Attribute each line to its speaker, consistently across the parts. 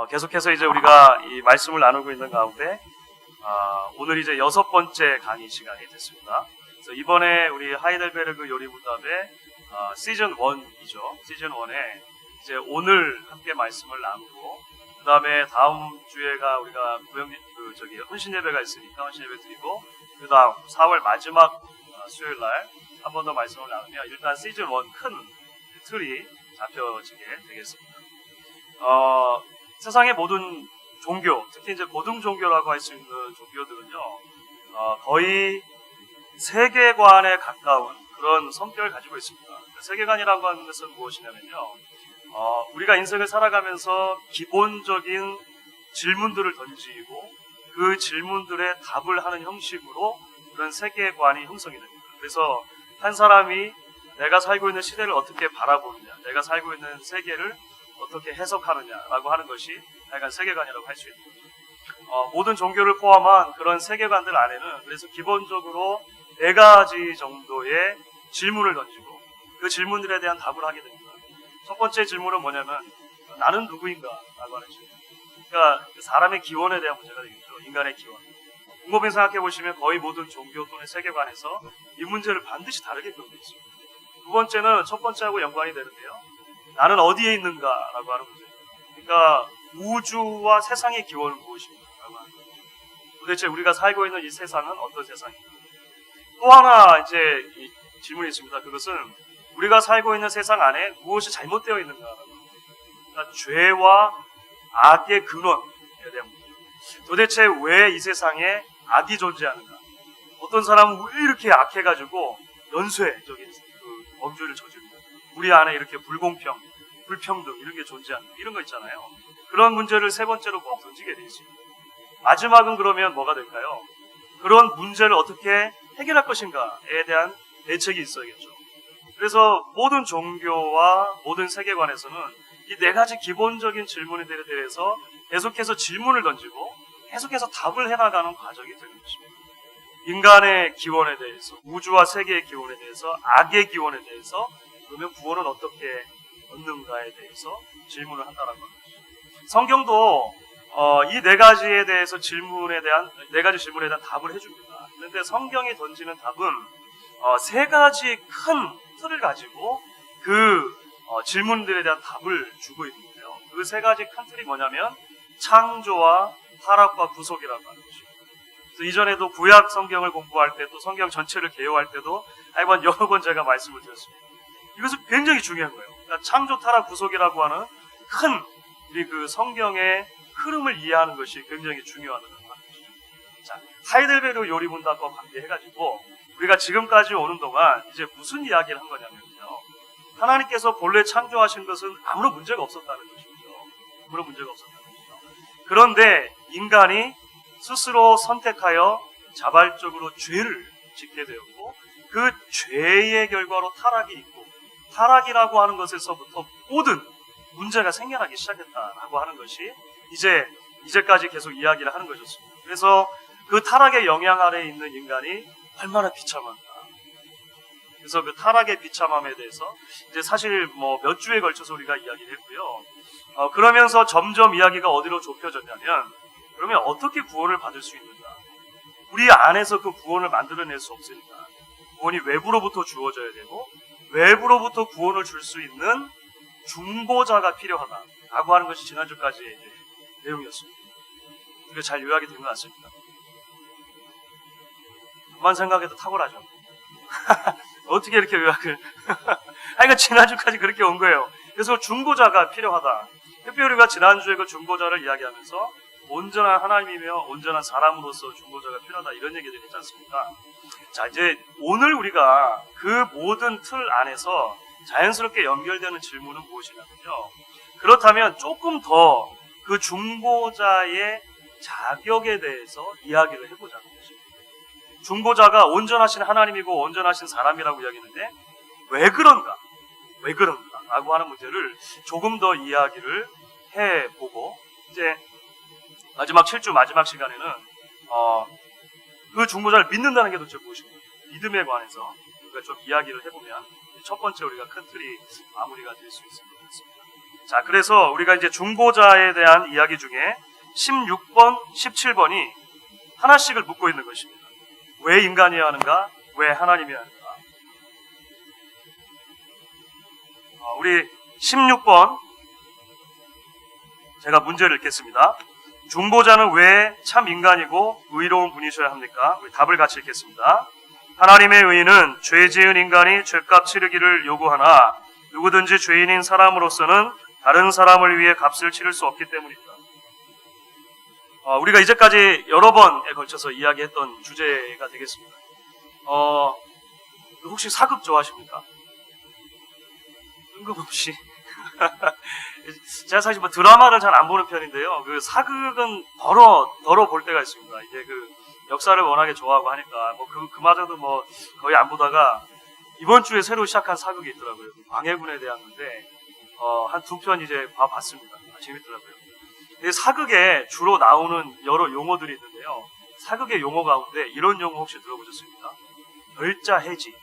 Speaker 1: 계속해서 이제 우리가 이 말씀을 나누고 있는 가운데 오늘 이제 6번째 강의 시간이 됐습니다. 그래서 이번에 우리 하이델베르그 요리문답의 시즌 1이죠. 시즌 1에 이제 오늘 함께 말씀을 나누고 그 다음에 다음 주에가 우리가 헌신 예배가 있으니까 헌신 예배 드리고 그 다음 4월 마지막 수요일 날 한 번 더 말씀을 나누면 일단 시즌 1 큰 틀이 잡혀지게 되겠습니다. 세상의 모든 종교, 특히 이제 고등 종교라고 할 수 있는 종교들은요, 거의 세계관에 가까운 그런 성격을 가지고 있습니다. 세계관이라고 하는 것은 무엇이냐면요, 우리가 인생을 살아가면서 기본적인 질문들을 던지고 그 질문들에 답을 하는 형식으로 그런 세계관이 형성이 됩니다. 그래서 한 사람이 내가 살고 있는 시대를 어떻게 바라보느냐, 내가 살고 있는 세계를 어떻게 해석하느냐라고 하는 것이 약간 세계관이라고 할 수 있는 거죠. 모든 종교를 포함한 그런 세계관들 안에는 그래서 기본적으로 4가지 정도의 질문을 던지고 그 질문들에 대한 답을 하게 됩니다. 첫 번째 질문은 뭐냐면 나는 누구인가? 라고 하는 질문. 그러니까 사람의 기원에 대한 문제가 되겠죠. 인간의 기원. 곰곰이 생각해 보시면 거의 모든 종교 또는 세계관에서 이 문제를 반드시 다르게 표현되어 있습니다. 두 번째는 첫 번째하고 연관이 되는데요. 나는 어디에 있는가? 라고 하는 문제입니다. 그러니까 우주와 세상의 기원은 무엇인가? 라고 하는 거죠. 도대체 우리가 살고 있는 이 세상은 어떤 세상인가? 또 하나 이제 이 질문이 있습니다. 그것은 우리가 살고 있는 세상 안에 무엇이 잘못되어 있는가? 그러니까 죄와 악의 근원에 대한 문제. 도대체 왜 이 세상에 악이 존재하는가? 어떤 사람은 왜 이렇게 악해가지고 연쇄적인 그 범죄를 저지르고 우리 안에 이렇게 불공평, 불평등 이런 게 존재하는 이런 거 있잖아요. 그런 문제를 세 번째로 꼭 던지게 돼 있습니다. 마지막은 그러면 뭐가 될까요? 그런 문제를 어떻게 해결할 것인가에 대한 대책이 있어야겠죠. 그래서 모든 종교와 모든 세계관에서는 이 4가지 기본적인 질문에 대해서 계속해서 질문을 던지고 계속해서 답을 해나가는 과정이 되는 것입니다. 인간의 기원에 대해서, 우주와 세계의 기원에 대해서, 악의 기원에 대해서, 그러면 구원은 어떻게 얻는가에 대해서 질문을 한다는 것이죠. 성경도 이 4가지에 대해서 4가지 질문에 대한 답을 해줍니다. 그런데 성경이 던지는 답은 3가지 큰 틀을 가지고 그 질문들에 대한 답을 주고 있는데요. 그 3가지 큰 틀이 뭐냐면 창조와 타락과 구속이라고 하는 것입니다. 그래서 이전에도 구약 성경을 공부할 때 또 성경 전체를 개요할 때도 여러 번 제가 말씀을 드렸습니다. 이것은 굉장히 중요한 거예요. 그러니까 창조, 타락, 구속이라고 하는 큰 우리 그 성경의 흐름을 이해하는 것이 굉장히 중요하다는 것이죠. 자, 하이델베르 요리문답과 관계해가지고 우리가 지금까지 오는 동안 이제 무슨 이야기를 한 거냐면요. 하나님께서 본래 창조하신 것은 아무런 문제가 없었다는 것이죠. 아무런 문제가 없었다는 것이죠. 그런데 인간이 스스로 선택하여 자발적으로 죄를 짓게 되었고 그 죄의 결과로 타락이 있고 타락이라고 하는 것에서부터 모든 문제가 생겨나기 시작했다라고 하는 것이 이제까지 계속 이야기를 하는 것이었습니다. 그래서 그 타락의 영향 아래에 있는 인간이 얼마나 비참한가. 그래서 그 타락의 비참함에 대해서 이제 사실 몇 주에 걸쳐서 우리가 이야기를 했고요. 그러면서 점점 이야기가 어디로 좁혀졌냐면 그러면 어떻게 구원을 받을 수 있는가? 우리 안에서 그 구원을 만들어낼 수 없으니까 구원이 외부로부터 주어져야 되고 외부로부터 구원을 줄 수 있는 중보자가 필요하다라고 하는 것이 지난주까지의 내용이었습니다. 이게 잘 요약이 된 것 같습니다. 그만 생각해도 탁월하죠. 어떻게 이렇게 요약을 그러니까 지난주까지 그렇게 온 거예요. 그래서 중보자가 필요하다. 특별히 우리가 지난주에 그 중보자를 이야기하면서 온전한 하나님이며 온전한 사람으로서 중보자가 필요하다 이런 얘기를 했지 않습니까? 자, 이제 오늘 우리가 그 모든 틀 안에서 자연스럽게 연결되는 질문은 무엇이냐면요. 그렇다면 조금 더 그 중보자의 자격에 대해서 이야기를 해보자는 것입니다. 중보자가 온전하신 하나님이고 온전하신 사람이라고 이야기했는데 왜 그런가? 왜 그런가? 라고 하는 문제를 조금 더 이야기를 해보고 이제 마지막 7주 마지막 시간에는 그 중보자를 믿는다는 게 도대체 무엇인가? 믿음에 관해서 우리가 좀 이야기를 해보면 첫 번째 우리가 큰 틀이 마무리가 될 수 있을 것 같습니다. 자, 그래서 우리가 이제 중보자에 대한 이야기 중에 16번, 17번이 하나씩을 묻고 있는 것입니다. 왜 인간이어야 하는가? 왜 하나님이어야 하는가? 우리 16번 제가 문제를 읽겠습니다. 중보자는 왜 참 인간이고 의로운 분이셔야 합니까? 우리 답을 같이 읽겠습니다. 하나님의 의는 죄 지은 인간이 죄값 치르기를 요구하나 누구든지 죄인인 사람으로서는 다른 사람을 위해 값을 치를 수 없기 때문입니다. 우리가 이제까지 여러 번에 걸쳐서 이야기했던 주제가 되겠습니다. 혹시 사극 좋아하십니까? 뜬금없이. 제가 사실 드라마를 잘 안 보는 편인데요. 그 사극은 덜어 볼 때가 있습니다. 이제 그 역사를 워낙에 좋아하고 하니까 그마저도 거의 안 보다가 이번 주에 새로 시작한 사극이 있더라고요. 광해군에 대한 건데 한 2편 이제 봐봤습니다. 재밌더라고요. 사극에 주로 나오는 여러 용어들이 있는데요. 사극의 용어 가운데 이런 용어 혹시 들어보셨습니까? 결자 해지.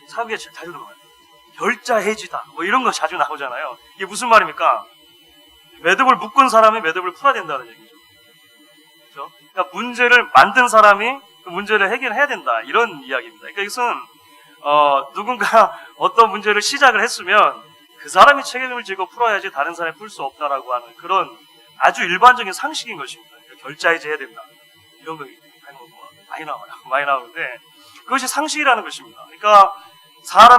Speaker 1: 사극에 자주 나와요. 결자 해지다. 이런 거 자주 나오잖아요. 이게 무슨 말입니까? 매듭을 묶은 사람이 매듭을 풀어야 된다는 얘기죠. 그렇죠? 그러니까 문제를 만든 사람이 그 문제를 해결해야 된다. 이런 이야기입니다. 그러니까 이것은 누군가 어떤 문제를 시작을 했으면 그 사람이 책임을 지고 풀어야지 다른 사람이 풀 수 없다라고 하는 그런 아주 일반적인 상식인 것입니다. 그러니까 결자해지 해야 된다. 이런 거 많이 나와요. 많이 나오는데 그것이 상식이라는 것입니다. 그러니까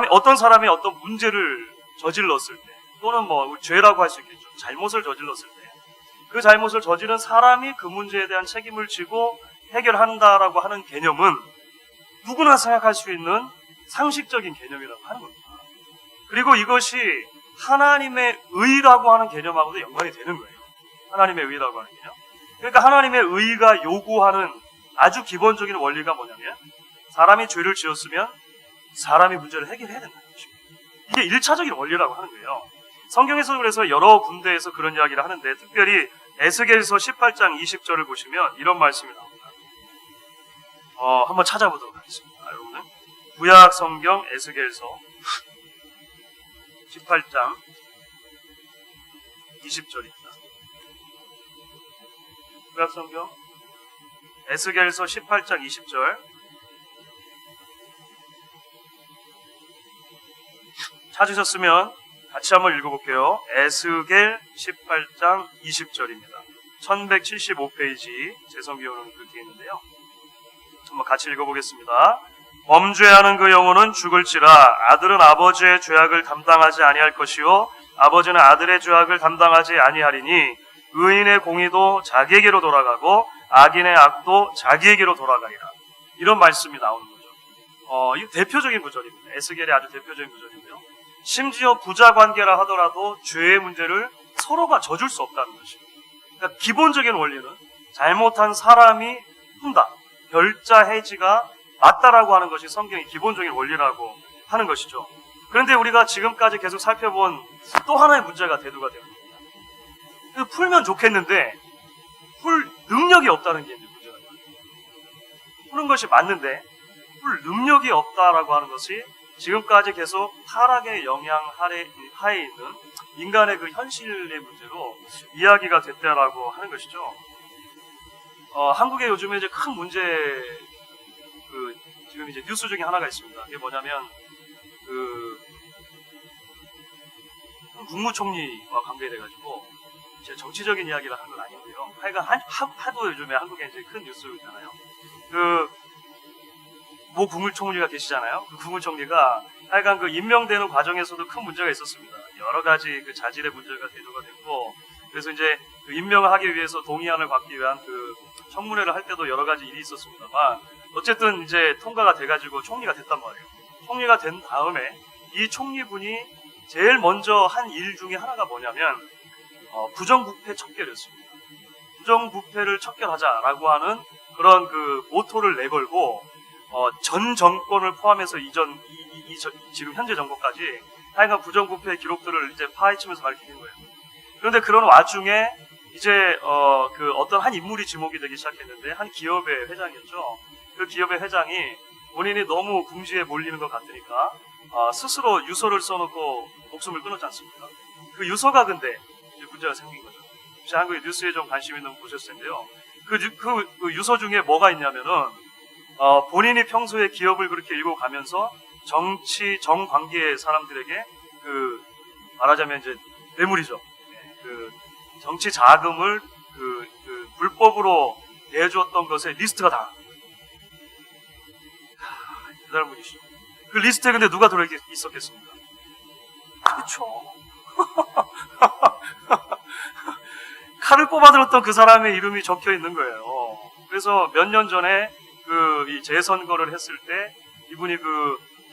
Speaker 1: 어떤 사람이 어떤 문제를 저질렀을 때 또는 죄라고 할 수 있겠죠. 잘못을 저질렀을 때 그 잘못을 저지른 사람이 그 문제에 대한 책임을 지고 해결한다라고 하는 개념은 누구나 생각할 수 있는 상식적인 개념이라고 하는 겁니다. 그리고 이것이 하나님의 의라고 하는 개념하고도 연관이 되는 거예요. 하나님의 의라고 하는 개념. 그러니까 하나님의 의가 요구하는 아주 기본적인 원리가 뭐냐면 사람이 죄를 지었으면 사람이 문제를 해결해야 된다는 것입니다. 이게 1차적인 원리라고 하는 거예요. 성경에서 그래서 여러 군데에서 그런 이야기를 하는데 특별히 에스겔서 18장 20절을 보시면 이런 말씀이 나옵니다. 한번 찾아보도록 하겠습니다. 여러분은 구약 성경 에스겔서 18장 20절입니다. 구약 성경 에스겔서 18장 20절 찾으셨으면 같이 한번 읽어볼게요. 에스겔 18장 20절입니다. 1175페이지 제 성경으로는 그렇게 있는데요. 한번 같이 읽어보겠습니다. 범죄하는 그 영혼은 죽을지라 아들은 아버지의 죄악을 담당하지 아니할 것이요 아버지는 아들의 죄악을 담당하지 아니하리니 의인의 공의도 자기에게로 돌아가고 악인의 악도 자기에게로 돌아가리라. 이런 말씀이 나오는 거죠. 이 대표적인 구절입니다. 에스겔의 아주 대표적인 구절인데요. 심지어 부자 관계라 하더라도 죄의 문제를 서로가 져줄 수 없다는 것입니다. 그러니까 기본적인 원리는 잘못한 사람이 푼다. 결자 해지가 맞다라고 하는 것이 성경의 기본적인 원리라고 하는 것이죠. 그런데 우리가 지금까지 계속 살펴본 또 하나의 문제가 대두가 되었습니다. 풀면 좋겠는데 풀 능력이 없다는 게 문제가 됩니다. 푸는 것이 맞는데 풀 능력이 없다라고 하는 것이 지금까지 계속 타락의 영향 하에 있는 인간의 그 현실의 문제로 이야기가 됐다라고 하는 것이죠. 한국에 요즘에 이제 큰 문제, 지금 이제 뉴스 중에 하나가 있습니다. 그게 뭐냐면, 국무총리와 관계돼가지고, 제 정치적인 이야기를 하는 건 아닌데요. 하여간 하도 요즘에 한국에 이제 큰 뉴스잖아요. 모 국무총리가 계시잖아요. 그 국무총리가 하여간 그 임명되는 과정에서도 큰 문제가 있었습니다. 여러 가지 그 자질의 문제가 대두가 됐고, 그래서 이제 그 임명을 하기 위해서 동의안을 받기 위한 그 청문회를 할 때도 여러 가지 일이 있었습니다만, 어쨌든 이제 통과가 돼가지고 총리가 됐단 말이에요. 총리가 된 다음에 이 총리분이 제일 먼저 한 일 중에 하나가 뭐냐면, 부정부패 척결이었습니다. 부정부패를 척결하자라고 하는 그런 그 모토를 내걸고, 전 정권을 포함해서 지금 현재 정권까지 하여간 부정부패 기록들을 이제 파헤치면서 밝히는 거예요. 그런데 그런 와중에 이제 어떤 한 인물이 지목이 되기 시작했는데 한 기업의 회장이었죠. 그 기업의 회장이 본인이 너무 궁지에 몰리는 것 같으니까 스스로 유서를 써놓고 목숨을 끊었지 않습니까? 그 유서가 근데 이제 문제가 생긴 거죠. 혹시 한국의 뉴스에 좀 관심 있는 분 보셨을 텐데요. 그 유서 중에 뭐가 있냐면은 본인이 평소에 기업을 그렇게 읽어가면서 정관계의 사람들에게 말하자면 이제 뇌물이죠. 그 정치 자금을 불법으로 내주었던 것의 리스트가 다 대단한 분이시죠. 그 리스트에 근데 누가 들어 있었겠습니까? 그렇죠. 칼을 뽑아들었던 그 사람의 이름이 적혀 있는 거예요. 그래서 몇 년 전에 이 재선거를 했을 때 이분이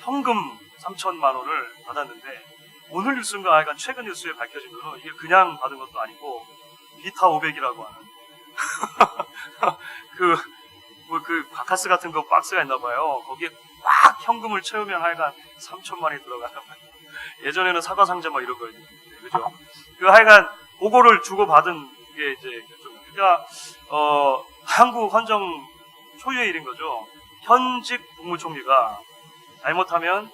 Speaker 1: 현금 3천만 원을 받았는데 오늘 뉴스인가 약간 최근 뉴스에 밝혀진 거는 이게 그냥 받은 것도 아니고 비타 500이라고 하는 그 바카스 같은 거 박스가 있나 봐요. 거기에 막 현금을 채우면 하여간 3천만 원이 들어가는 거예요. 예전에는 사과 상자 막 이런 거였는데, 그죠? 하여간 그거를 주고 받은 게 이제 그러니까 한국 헌정 초유의 일인 거죠. 현직 국무총리가 잘못하면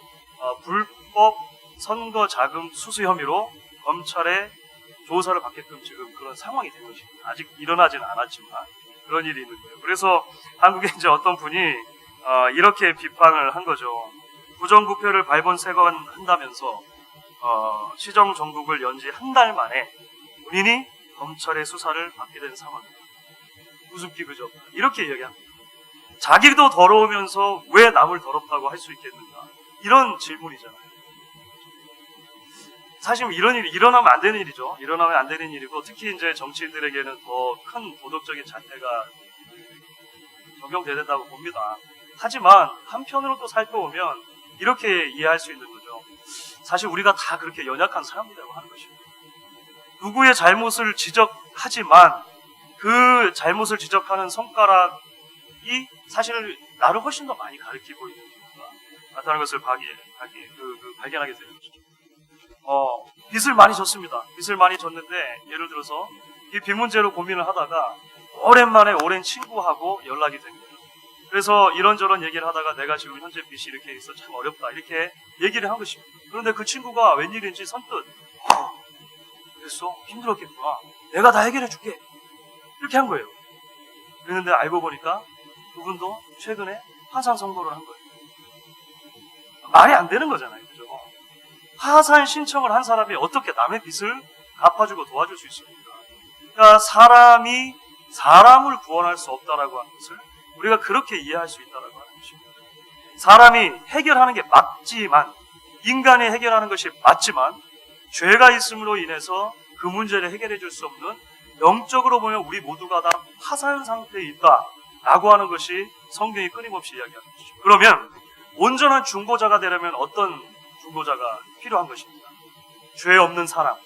Speaker 1: 불법 선거 자금 수수 혐의로 검찰의 조사를 받게끔 지금 그런 상황이 된 것입니다. 아직 일어나지는 않았지만 그런 일이 있는 거예요. 그래서 한국에 이제 어떤 분이 이렇게 비판을 한 거죠. 부정부패를 발본색원한다면서 시정 정국을 연지 한 달 만에 본인이 검찰의 수사를 받게 된 상황입니다. 우습기 그죠? 이렇게 이야기합니다. 자기도 더러우면서 왜 남을 더럽다고 할 수 있겠는가? 이런 질문이잖아요. 사실 이런 일이 일어나면 안 되는 일이죠. 일어나면 안 되는 일이고 특히 이제 정치인들에게는 더 큰 도덕적인 잣대가 적용돼야 된다고 봅니다. 하지만 한편으로 또 살펴보면 이렇게 이해할 수 있는 거죠. 사실 우리가 다 그렇게 연약한 사람이라고 하는 것입니다. 누구의 잘못을 지적하지만 그 잘못을 지적하는 손가락이 사실 나를 훨씬 더 많이 가리키고 있는 경우가 나타나는 것을 발견하게 되는 것이죠. 빚을 많이 졌습니다. 빚을 많이 졌는데 예를 들어서 이 빚 문제로 고민을 하다가 오랜만에 오랜 친구하고 연락이 된 거예요. 그래서 이런저런 얘기를 하다가 내가 지금 현재 빚이 이렇게 있어 참 어렵다 이렇게 얘기를 한 것입니다. 그런데 그 친구가 웬일인지 선뜻 그랬어? 힘들었겠구나. 내가 다 해결해 줄게. 이렇게 한 거예요. 그랬는데 알고 보니까 그분도 최근에 파산 선고를 한 거예요. 말이 안 되는 거잖아요. 그죠? 파산 신청을 한 사람이 어떻게 남의 빚을 갚아주고 도와줄 수 있습니까? 그러니까 사람이 사람을 구원할 수 없다라고 하는 것을 우리가 그렇게 이해할 수 있다라고 하는 것입니다. 사람이 해결하는 게 맞지만 인간이 해결하는 것이 맞지만 죄가 있음으로 인해서 그 문제를 해결해 줄 수 없는 영적으로 보면 우리 모두가 다 파산 상태에 있다라고 하는 것이 성경이 끊임없이 이야기하는 것이죠. 그러면 온전한 중보자가 되려면 어떤 중보자가 필요한 것입니까? 죄 없는 사람.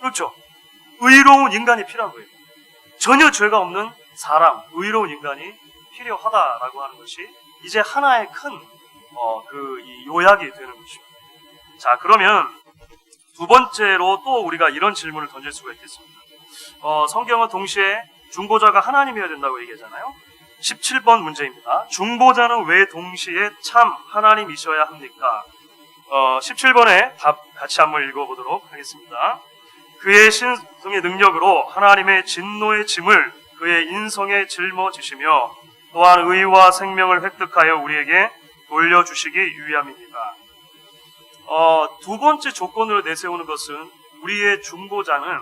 Speaker 1: 그렇죠. 의로운 인간이 필요한 거예요. 전혀 죄가 없는 사람, 의로운 인간이 필요하다라고 하는 것이 이제 하나의 큰 이 요약이 되는 것입니다. 자, 그러면 두 번째로 또 우리가 이런 질문을 던질 수가 있겠습니다. 성경은 동시에 중보자가 하나님이어야 된다고 얘기하잖아요. 17번 문제입니다. 중보자는 왜 동시에 참 하나님이셔야 합니까? 17번의 답 같이 한번 읽어보도록 하겠습니다. 그의 신성의 능력으로 하나님의 진노의 짐을 그의 인성에 짊어지시며 또한 의와 생명을 획득하여 우리에게 돌려주시기 위함입니다. 두 번째 조건으로 내세우는 것은 우리의 중보자는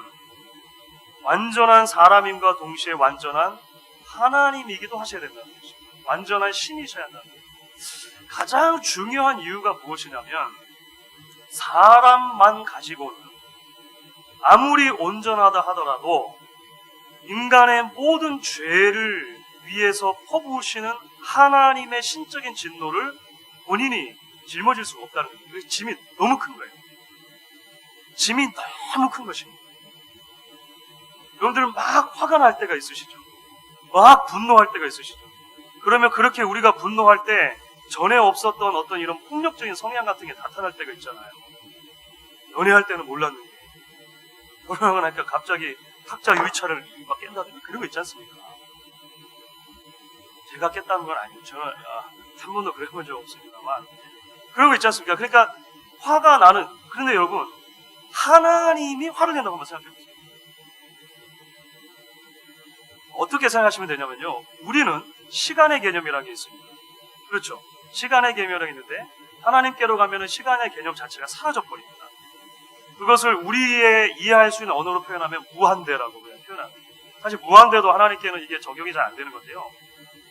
Speaker 1: 완전한 사람임과 동시에 완전한 하나님이기도 하셔야 된다는 것입니다. 완전한 신이셔야 한다는 것입니다. 가장 중요한 이유가 무엇이냐면 사람만 가지고는 아무리 온전하다 하더라도 인간의 모든 죄를 위해서 퍼부으시는 하나님의 신적인 진노를 본인이 짊어질 수가 없다는 거예요. 짐이 너무 큰 거예요. 짐이 너무 큰 것입니다. 여러분들은 막 화가 날 때가 있으시죠. 막 분노할 때가 있으시죠. 그러면 그렇게 우리가 분노할 때 전에 없었던 어떤 이런 폭력적인 성향 같은 게 나타날 때가 있잖아요. 연애할 때는 몰랐는데 결혼하고 나니까 갑자기 탁자 유리차를 막 깬다든지 그런 거 있지 않습니까? 제가 깼다는 건 아니에요. 저는 한 번도 그래본 적 없습니다만 그런 거 있지 않습니까? 그러니까 화가 나는, 그런데 여러분, 하나님이 화를 낸다고 한번 생각해 보세요. 어떻게 생각하시면 되냐면요. 우리는 시간의 개념이라는 게 있습니다. 그렇죠. 시간의 개념이 있는데 하나님께로 가면은 시간의 개념 자체가 사라져 버립니다. 그것을 우리의 이해할 수 있는 언어로 표현하면 무한대라고 그냥 표현합니다. 사실 무한대도 하나님께는 이게 적용이 잘 안 되는 건데요.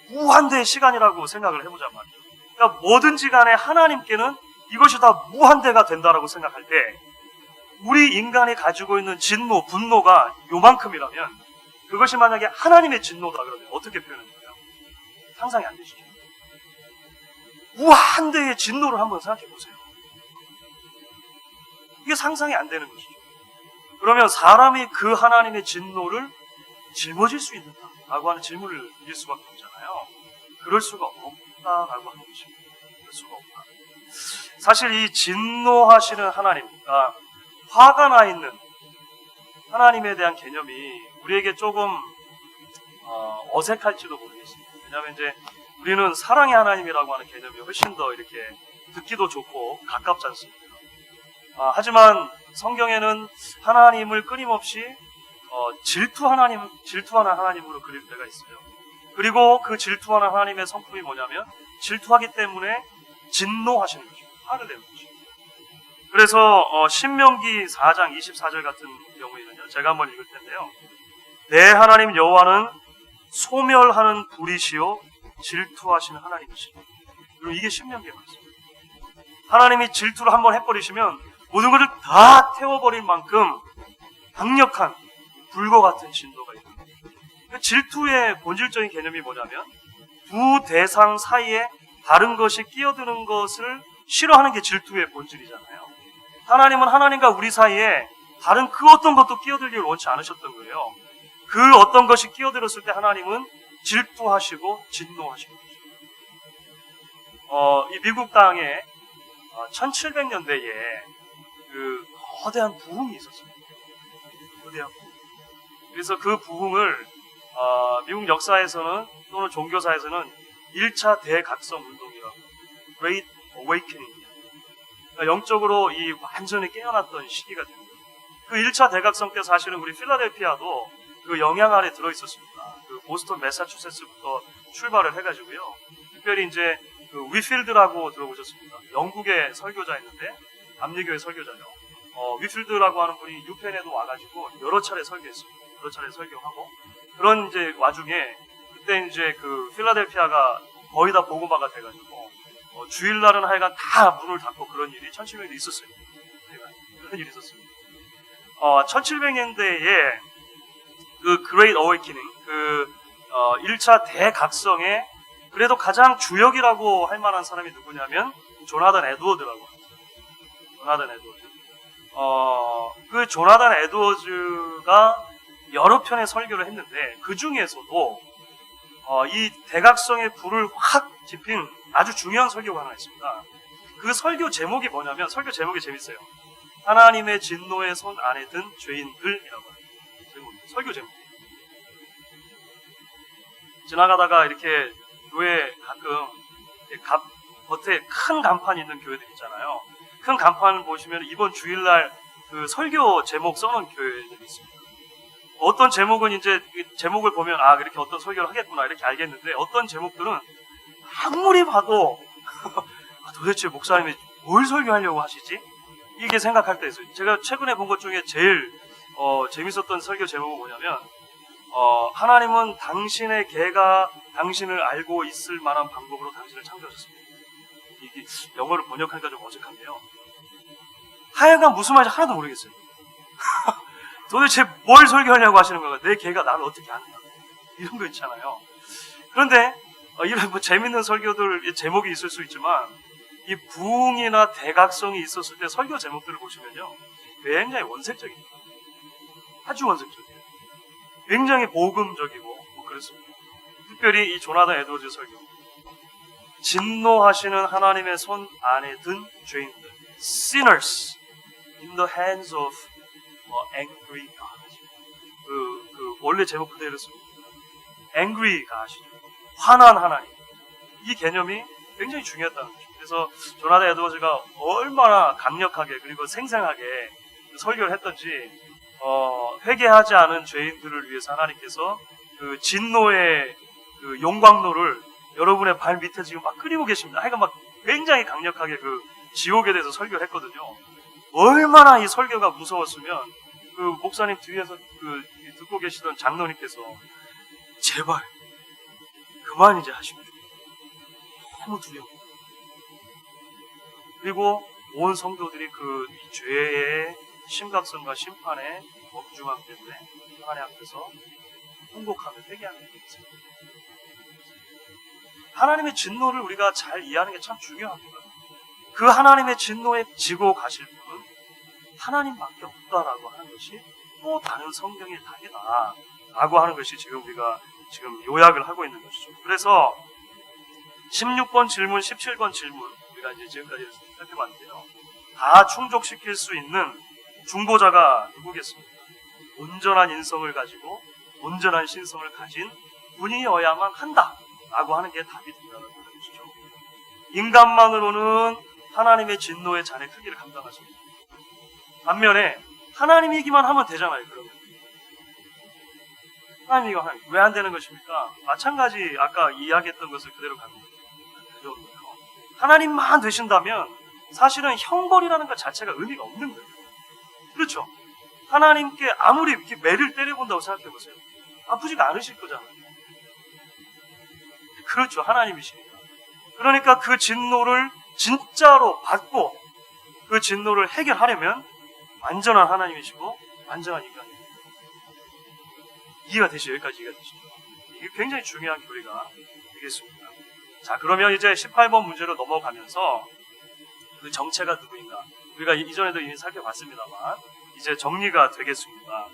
Speaker 1: 무한대의 시간이라고 생각을 해보자 말이죠. 그러니까 뭐든지 간에 하나님께는 이것이 다 무한대가 된다라고 생각할 때 우리 인간이 가지고 있는 진노, 분노가 요만큼이라면 그것이 만약에 하나님의 진노다 그러면 어떻게 표현할까요? 상상이 안 되시죠? 무한대의 진노를 한번 생각해 보세요. 이게 상상이 안 되는 것이죠. 그러면 사람이 그 하나님의 진노를 짊어질 수 있는가라고 하는 질문을 드릴 수밖에 없잖아요. 그럴 수가 없다라고 하는 것입니다. 그럴 수가 없다. 사실 이 진노하시는 하나님, 화가 나 있는 하나님에 대한 개념이 우리에게 조금 어색할지도 모르겠습니다. 왜냐하면 이제 우리는 사랑의 하나님이라고 하는 개념이 훨씬 더 이렇게 듣기도 좋고 가깝지 않습니까? 하지만 성경에는 하나님을 끊임없이 질투하는 하나님으로 그릴 때가 있어요. 그리고 그 질투하는 하나님의 성품이 뭐냐면 질투하기 때문에 진노하시는 거죠. 화를 내는 거죠. 그래서 신명기 4장 24절 같은 경우에는요. 제가 한번 읽을 텐데요. 내 하나님 여호와는 소멸하는 불이시요 질투하시는 하나님이시죠. 그리고 이게 신명기의 말씀입니다. 하나님이 질투를 한번 해버리시면 모든 것을 다 태워버릴 만큼 강력한 불과 같은 진노가 있는 거예요. 질투의 본질적인 개념이 뭐냐면 두 대상 사이에 다른 것이 끼어드는 것을 싫어하는 게 질투의 본질이잖아요. 하나님은 하나님과 우리 사이에 다른 그 어떤 것도 끼어들기를 원치 않으셨던 거예요. 그 어떤 것이 끼어들었을 때 하나님은 질투하시고 진노하시는 거죠. 이 미국 땅에 1700년대에 그 거대한 부흥이 있었습니다. 거대한 부흥. 그래서 그 부흥을 미국 역사에서는 또는 종교사에서는 1차 대각성 운동이라고 Great Awakening, 그러니까 영적으로 이 완전히 깨어났던 시기가 됩니다. 그 1차 대각성 때 사실은 우리 필라델피아도 그 영향 아래 들어있었습니다. 그 보스턴, 매사추세츠부터 출발을 해가지고요. 특별히 이제 그 위필드라고 들어보셨습니까? 영국의 설교자였는데 감리교의 설교자죠. 위필드라고 하는 분이 유펜에도 와가지고 여러 차례 설교했습니다. 여러 차례 설교하고 그런 이제 와중에 그때 이제 그 필라델피아가 거의 다 보고마가 돼가지고 주일날은 하여간 다 문을 닫고 그런 일이 1700년대에 있었어요. 그런 일이 있었습니다. 1700년대에 그 Great Awakening, 그 1차 대각성에 그래도 가장 주역이라고 할 만한 사람이 누구냐면 조나단 에드워즈라고 합니다. 조나단 에드워즈. 그 조나단 에드워즈가 여러 편의 설교를 했는데 그 중에서도 이 대각성의 불을 확 지핀 아주 중요한 설교가 하나 있습니다. 그 설교 제목이 뭐냐면 설교 제목이 재밌어요. 하나님의 진노의 손 안에 든 죄인들이라고 합니다. 설교 제목. 지나가다가 이렇게 교회 가끔 겉에 큰 간판 있는 교회들 있잖아요. 큰 간판 보시면 이번 주일날 그 설교 제목 써놓은 교회들이 있습니다. 어떤 제목은 이제 제목을 보면 이렇게 어떤 설교를 하겠구나 이렇게 알겠는데 어떤 제목들은 아무리 봐도 도대체 목사님이 뭘 설교하려고 하시지? 이게 생각할 때 있어요. 제가 최근에 본 것 중에 제일 재밌었던 설교 제목은 뭐냐면 하나님은 당신의 개가 당신을 알고 있을 만한 방법으로 당신을 창조하셨습니다. 이게 영어를 번역하니까 좀 어색한데요. 하여간 무슨 말인지 하나도 모르겠어요. 도대체 뭘 설교하려고 하시는 거야? 내 개가 나를 어떻게 아는가? 이런 거 있잖아요. 그런데 이런 재밌는 설교들 제목이 있을 수 있지만 이 부흥이나 대각성이 있었을 때 설교 제목들을 보시면요. 굉장히 원색적입니다. 아주 원색적이에요. 굉장히 복음적이고 그렇습니다. 특별히 이 조나단 에드워즈 설교. 진노하시는 하나님의 손 안에 든 죄인들. Sinners in the hands of angry God. 그 원래 제목 그대로 씁니다. angry God이죠. 화난 하나님. 이 개념이 굉장히 중요했다는 것입니다. 그래서 조나단 에드워즈가 얼마나 강력하게 그리고 생생하게 설교를 했던지 회개하지 않은 죄인들을 위해서 하나님께서 그 진노의 그 용광로를 여러분의 발 밑에 지금 막 끓이고 계십니다. 하여간 막 굉장히 강력하게 그 지옥에 대해서 설교를 했거든요. 얼마나 이 설교가 무서웠으면 그 목사님 뒤에서 그 듣고 계시던 장로님께서 제발 그만 이제 하시면 좋겠다. 너무 두려워. 그리고 온 성도들이 그 죄의 심각성과 심판의 엄중함 때문에 하나님 앞에서 통곡하며 회개하는 게 있습니다. 하나님의 진노를 우리가 잘 이해하는 게 참 중요합니다. 그 하나님의 진노에 지고 가실 분은 하나님밖에 없다라고 하는 것이 또 다른 성경의 답이다 라고 하는 것이 지금 우리가 지금 요약을 하고 있는 것이죠. 그래서 16번 질문, 17번 질문 우리가 이제 지금까지 살펴봤는데요. 다 충족시킬 수 있는 중보자가 누구겠습니까? 온전한 인성을 가지고 온전한 신성을 가진 분이어야만 한다라고 하는 게 답이 된다는 것이죠. 인간만으로는 하나님의 진노의 잔의 크기를 감당하십니다. 반면에 하나님이기만 하면 되잖아요. 그러면 하나님이기만 하면 왜 안 되는 것입니까? 마찬가지 아까 이야기했던 것을 그대로 가는 거예요. 하나님만 되신다면 사실은 형벌이라는 것 자체가 의미가 없는 거예요. 그렇죠? 하나님께 아무리 이렇게 매를 때려본다고 생각해 보세요. 아프지가 않으실 거잖아요. 그렇죠. 하나님이시니까. 그러니까 그 진노를 진짜로 받고 그 진노를 해결하려면 완전한 하나님이시고 완전한 인간입니다. 이해가 되시죠? 여기까지 이해가 되시죠? 이게 굉장히 중요한 교리가 되겠습니다. 자, 그러면 이제 18번 문제로 넘어가면서 그 정체가 누구인가? 우리가 이전에도 이미 살펴봤습니다만 이제 정리가 되겠습니다.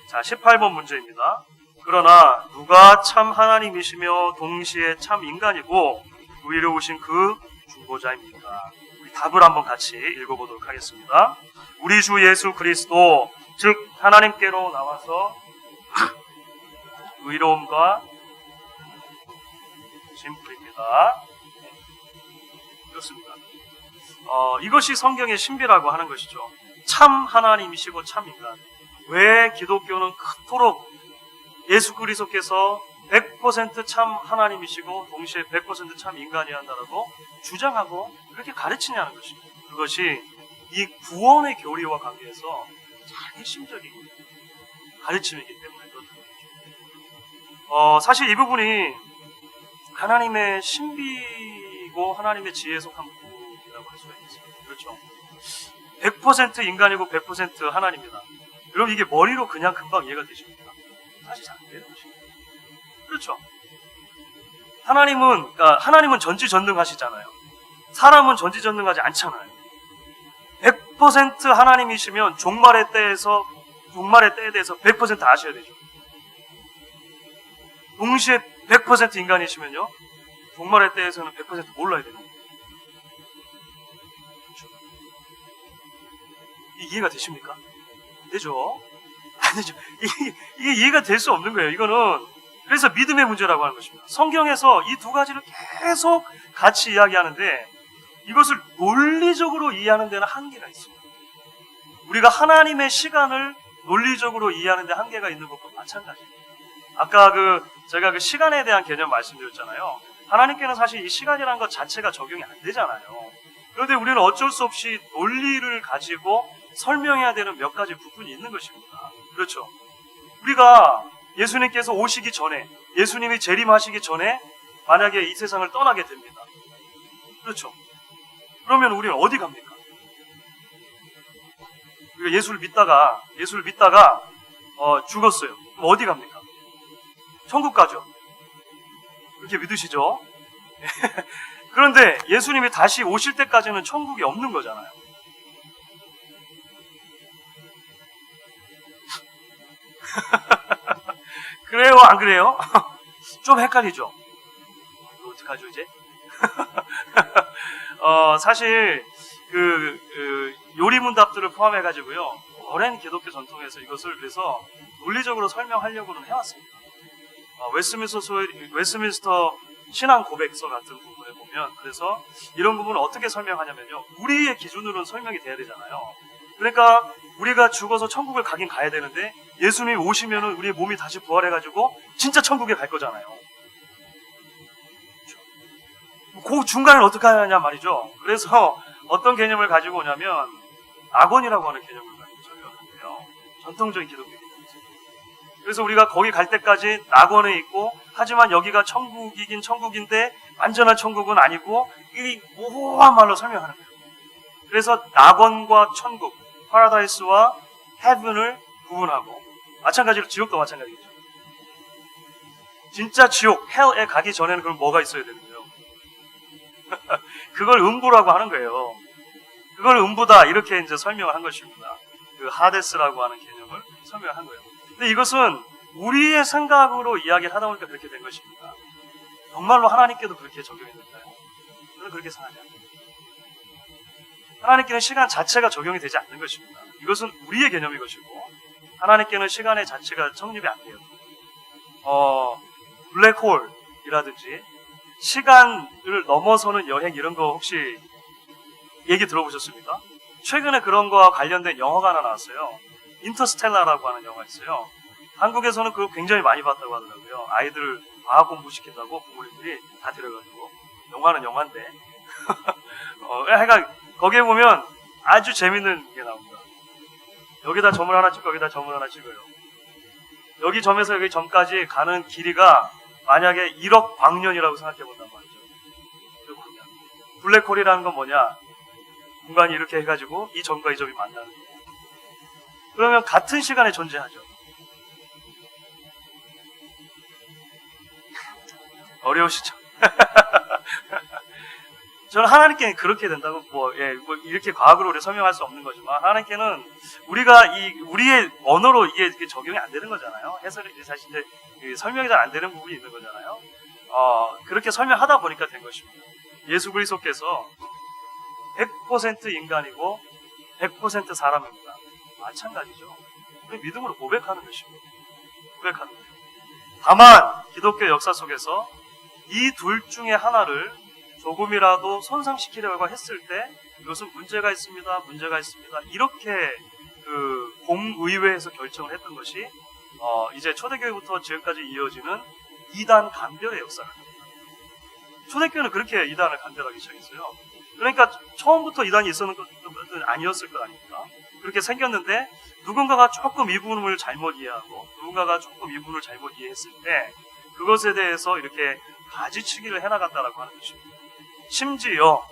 Speaker 1: 자, 18번 문제입니다. 그러나 누가 참 하나님이시며 동시에 참 인간이고 의로우신 그 중보자입니까? 우리 답을 한번 같이 읽어보도록 하겠습니다. 우리 주 예수 그리스도 즉 하나님께로 나와서 의로움과 진리입니다. 그렇습니다. 이것이 성경의 신비라고 하는 것이죠. 참 하나님이시고 참 인간. 왜 기독교는 그토록 예수 그리스도께서 100% 참 하나님이시고 동시에 100% 참 인간이어야 한다고 주장하고 그렇게 가르치냐는 것입니다. 그것이 이 구원의 교리와 관계해서 잘 핵심적인 가르침이기 때문에 그렇다는 거죠. 사실 이 부분이 하나님의 신비고 하나님의 지혜에 속한 부분이라고 할 수가 있습니다. 그렇죠? 100% 인간이고 100% 하나님이다. 여러분 이게 머리로 그냥 금방 이해가 되십니까? 사실 잘 안 되는 것입니다. 그렇죠? 하나님은 전지전능하시잖아요. 사람은 전지전능하지 않잖아요. 100% 하나님이시면 종말의 때에 대해서 100% 아셔야 되죠. 동시에 100% 인간이시면요, 종말의 때에서는 100% 몰라야 되는 거예요. 그렇죠? 이해가 되십니까? 안 되죠? 안 되죠. 이게 이해가 될 수 없는 거예요. 이거는 그래서 믿음의 문제라고 하는 것입니다. 성경에서 이 두 가지를 계속 같이 이야기하는데 이것을 논리적으로 이해하는 데는 한계가 있습니다. 우리가 하나님의 시간을 논리적으로 이해하는 데 한계가 있는 것과 마찬가지입니다. 아까 제가 그 시간에 대한 개념 말씀드렸잖아요. 하나님께는 사실 이 시간이라는 것 자체가 적용이 안 되잖아요. 그런데 우리는 어쩔 수 없이 논리를 가지고 설명해야 되는 몇 가지 부분이 있는 것입니다. 그렇죠? 우리가 예수님께서 오시기 전에, 예수님이 재림하시기 전에 만약에 이 세상을 떠나게 됩니다. 그렇죠? 그러면 우리는 어디 갑니까? 우리가 예수를 믿다가 죽었어요. 그럼 어디 갑니까? 천국 가죠. 그렇게 믿으시죠? 그런데 예수님이 다시 오실 때까지는 천국이 없는 거잖아요. 그래요? 안 그래요? 좀 헷갈리죠? 이거 어떡하죠 이제? 사실 요리문답들을 포함해가지고요, 오랜 기독교 전통에서 이것을 그래서 논리적으로 설명하려고는 해왔습니다. 웨스트민스터 신앙 고백서 같은 부분, 본문에 보면 그래서 이런 부분을 어떻게 설명하냐면요. 우리의 기준으로는 설명이 돼야 되잖아요. 그러니까 우리가 죽어서 천국을 가긴 가야 되는데 예수님이 오시면은 우리의 몸이 다시 부활해가지고 진짜 천국에 갈 거잖아요. 그 중간을 어떻게 하냐 말이죠. 그래서 어떤 개념을 가지고 오냐면 낙원이라고 하는 개념을 가지고 설명하는데요. 전통적인 기독교 개념이죠. 그래서 우리가 거기 갈 때까지 낙원에 있고 하지만 여기가 천국이긴 천국인데 완전한 천국은 아니고 이 모호한 말로 설명하는 거예요. 그래서 낙원과 천국, 파라다이스와 헤븐을 구분하고 마찬가지로 지옥도 마찬가지겠죠. 진짜 지옥, 헬에 가기 전에는 그럼 뭐가 있어야 되는 거예요? 그걸 음부라고 하는 거예요. 그걸 음부다 이렇게 이제 설명을 한 것입니다. 그 하데스라고 하는 개념을 설명한 거예요. 근데 이것은 우리의 생각으로 이야기를 하다 보니까 그렇게 된 것입니다. 정말로 하나님께도 그렇게 적용이 될까요? 저는 그렇게 생각해요. 하나님께는 시간 자체가 적용이 되지 않는 것입니다. 이것은 우리의 개념인 것이고 하나님께는 시간의 자체가 성립이 안 돼요. 블랙홀이라든지 시간을 넘어서는 여행 이런 거 혹시 얘기 들어보셨습니까? 최근에 그런 거와 관련된 영화가 하나 나왔어요. 인터스텔라라고 하는 영화 있어요. 한국에서는 그거 굉장히 많이 봤다고 하더라고요. 아이들 과학 공부시킨다고 부모님들이 다 데려가지고. 영화는 영화인데. 하여간 거기에 보면 아주 재밌는 게 나옵니다. 여기다 점을 하나 찍고 여기다 점을 하나 찍어요. 여기 점에서 여기 점까지 가는 길이가 만약에 1억 광년이라고 생각해 본단 말이죠. 블랙홀이라는 건 뭐냐? 공간이 이렇게 해가지고 이 점과 이 점이 만나는 거예요. 그러면 같은 시간에 존재하죠. 어려우시죠? 저는 하나님께는 그렇게 된다고 뭐 이렇게 과학으로 우리 설명할 수 없는 거지만 하나님께는 우리가 우리의 언어로 이게 적용이 안 되는 거잖아요. 해설이 사실 이제 설명이 잘 안 되는 부분이 있는 거잖아요. 그렇게 설명하다 보니까 된 것입니다. 예수 그리스도께서 100% 인간이고 100% 사람입니다. 마찬가지죠. 우리 믿음으로 고백하는 것입니다. 고백하는 거예요. 다만 기독교 역사 속에서 이 둘 중에 하나를 조금이라도 손상시키려고 했을 때 이것은 문제가 있습니다. 문제가 있습니다. 이렇게 그 공의회에서 결정을 했던 것이 이제 초대교회부터 지금까지 이어지는 이단 간별의 역사를 합니다. 초대교회는 그렇게 이단을 간별하기 시작했어요. 그러니까 처음부터 이단이 있었는 것은 아니었을 거 아닙니까? 그렇게 생겼는데 누군가가 조금 이 부분을 잘못 이해하고 누군가가 조금 이 부분을 잘못 이해했을 때 그것에 대해서 이렇게 가지치기를 해나갔다라고 하는 것입니다. 심지어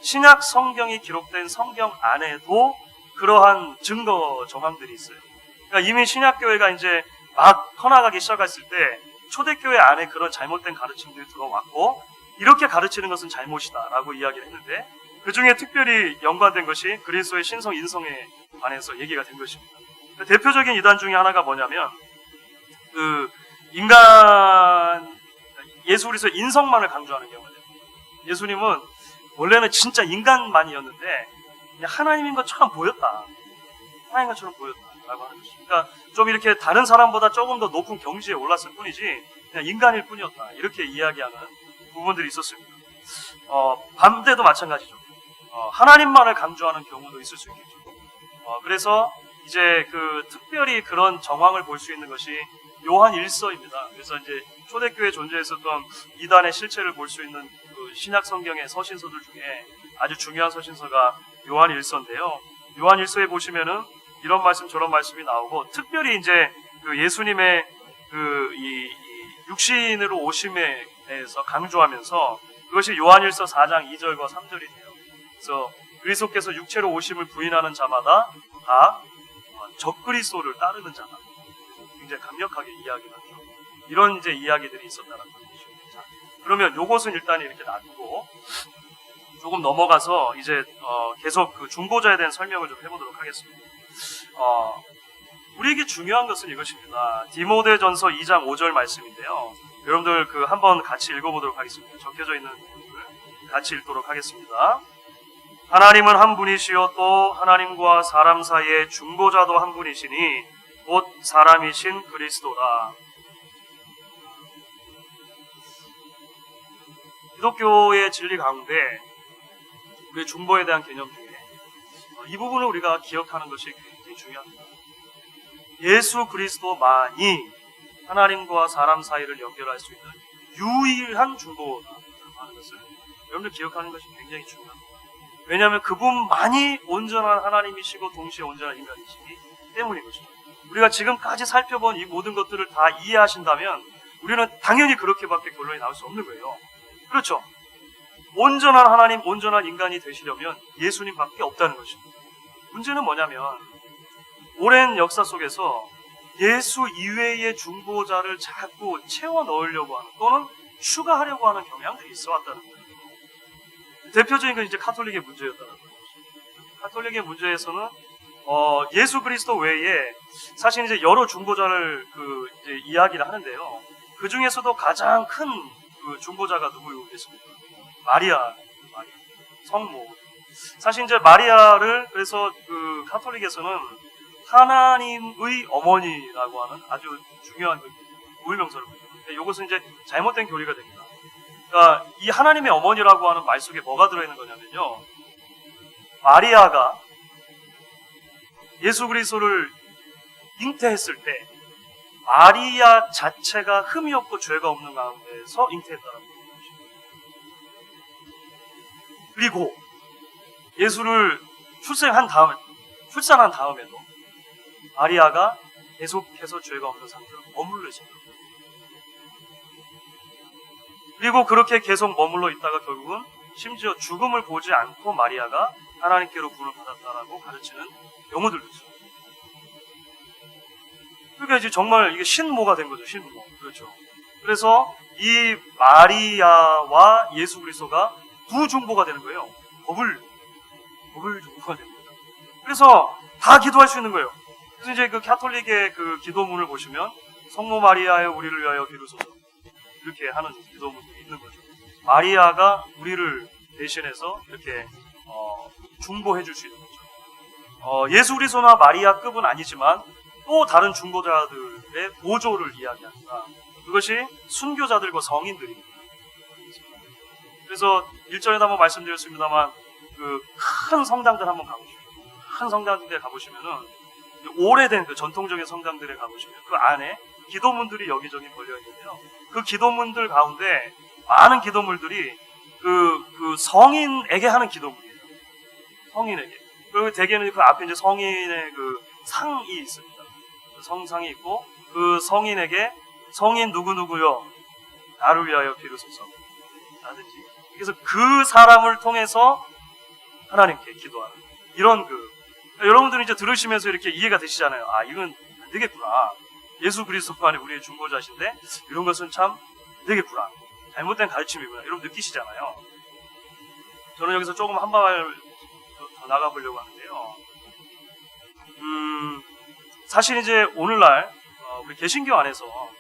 Speaker 1: 신약 성경이 기록된 성경 안에도 그러한 증거 정황들이 있어요. 그러니까 이미 신약교회가 이제 막 커나가기 시작했을 때 초대교회 안에 그런 잘못된 가르침들이 들어왔고 이렇게 가르치는 것은 잘못이다라고 이야기를 했는데 그 중에 특별히 연관된 것이 그리스도의 신성 인성에 관해서 얘기가 된 것입니다. 대표적인 이단 중에 하나가 뭐냐면 그 예수 그리스도의 인성만을 강조하는 경우가 됩니다. 예수님은 원래는 진짜 인간만이었는데 그냥 하나님인 것처럼 보였다. 하나님인 것처럼 보였다라고 하는 것입니다. 그러니까 좀 이렇게 다른 사람보다 조금 더 높은 경지에 올랐을 뿐이지 그냥 인간일 뿐이었다. 이렇게 이야기하는 부분들이 있었습니다. 반대도 마찬가지죠. 하나님만을 강조하는 경우도 있을 수 있겠죠. 그래서 이제 그 특별히 그런 정황을 볼 수 있는 것이 요한 1서입니다. 그래서 이제 초대교회 존재했었던 이단의 실체를 볼 수 있는 그 신약 성경의 서신서들 중에 아주 중요한 서신서가 요한 1서인데요. 요한 1서에 보시면은 이런 말씀 저런 말씀이 나오고 특별히 이제 그 예수님의 그 이 육신으로 오심에 대해서 강조하면서 그것이 요한 1서 4장 2절과 3절이 돼요. 그래서 그리스도께서 육체로 오심을 부인하는 자마다 다 적그리스도를 따르는 자다. 굉장히 강력하게 이야기를 하죠. 이런 이제 이야기들이 있었다는 것이죠. 자, 그러면 요것은 일단 이렇게 놔두고 조금 넘어가서 이제 계속 그 중보자에 대한 설명을 좀 해보도록 하겠습니다. 우리에게 중요한 것은 이것입니다. 디모데전서 2장 5절 말씀인데요. 여러분들 그 한번 같이 읽어보도록 하겠습니다. 적혀져 있는 부분을 같이 읽도록 하겠습니다. 하나님은 한 분이시요 또 하나님과 사람 사이의 중보자도 한 분이시니 곧 사람이신 그리스도라. 기독교의 진리 가운데 우리의 중보에 대한 개념 중에 이 부분을 우리가 기억하는 것이 굉장히 중요합니다. 예수 그리스도만이 하나님과 사람 사이를 연결할 수 있는 유일한 중보라고 하는 것을 여러분들 기억하는 것이 굉장히 중요합니다. 왜냐하면 그분만이 온전한 하나님이시고 동시에 온전한 인간이시기 때문인 것이죠. 우리가 지금까지 살펴본 이 모든 것들을 다 이해하신다면 우리는 당연히 그렇게밖에 결론이 나올 수 없는 거예요. 그렇죠? 온전한 하나님, 온전한 인간이 되시려면 예수님밖에 없다는 것입니다. 문제는 뭐냐면 오랜 역사 속에서 예수 이외의 중보자를 자꾸 채워 넣으려고 하는 또는 추가하려고 하는 경향들이 있어 왔다는 거예요. 대표적인 건 이제 카톨릭의 문제였다는 거죠. 카톨릭의 문제에서는 예수 그리스도 외에 사실 이제 여러 중보자를 이제 이야기를 하는데요. 그 중에서도 가장 큰 그 중보자가 누구겠습니까? 마리아, 성모. 사실 이제 마리아를 그래서 그 카톨릭에서는 하나님의 어머니라고 하는 아주 중요한 우유명사를 부르는데 이것은 이제 잘못된 교리가 됩니다. 그러니까 이 하나님의 어머니라고 하는 말 속에 뭐가 들어있는 거냐면요. 마리아가 예수 그리스도를 잉태했을 때 마리아 자체가 흠이 없고 죄가 없는 가운데서 잉태했다는 것입니다. 그리고 예수를 출산한 다음에도 마리아가 계속해서 죄가 없는 상태로 머물러 있었다. 그리고 그렇게 계속 머물러 있다가 결국은 심지어 죽음을 보지 않고 마리아가 하나님께로 구원을 받았다라고 가르치는 경우들도 있습니다. 그러니까 이제 정말 이게 신모가 된 거죠, 신모. 그렇죠. 그래서 이 마리아와 예수 그리스도가 두 중보가 되는 거예요. 더블 중보가 됩니다. 그래서 다 기도할 수 있는 거예요. 그래서 이제 그 가톨릭의 그 기도문을 보시면 성모 마리아여 우리를 위하여 기도소서 이렇게 하는 기도문들이 있는 거죠. 마리아가 우리를 대신해서 이렇게 중보해 줄 수 있는 거죠. 예수 그리스도나 마리아급은 아니지만 또 다른 중보자들의 보조를 이야기합니다. 그것이 순교자들과 성인들입니다. 그래서 1절에도 한번 말씀드렸습니다만 그 큰 성당들 한번 가보십시오. 큰 성당들에 가보시면은 오래된 그 전통적인 성당들에 가보시면 그 안에 기도문들이 여기저기 걸려 있는데요. 그 기도문들 가운데 많은 기도문들이 그 성인에게 하는 기도문이에요. 성인에게. 그리고 대개는 그 앞에 이제 성인의 그 상이 있습니다. 성상이 있고 그 성인에게 성인 누구누구요 나를 위하여 기도소서 라든지 그래서 그 사람을 통해서 하나님께 기도하는 이런 여러분들이 이제 들으시면서 이렇게 이해가 되시잖아요. 아 이건 안 되겠구나. 예수 그리스도만이 우리의 중보자신데 이런 것은 참 안 되겠구나. 잘못된 가르침이구나. 여러분 느끼시잖아요. 저는 여기서 조금 한 발 더 나가보려고 하는데요. 사실 이제 오늘날 우리 개신교 안에서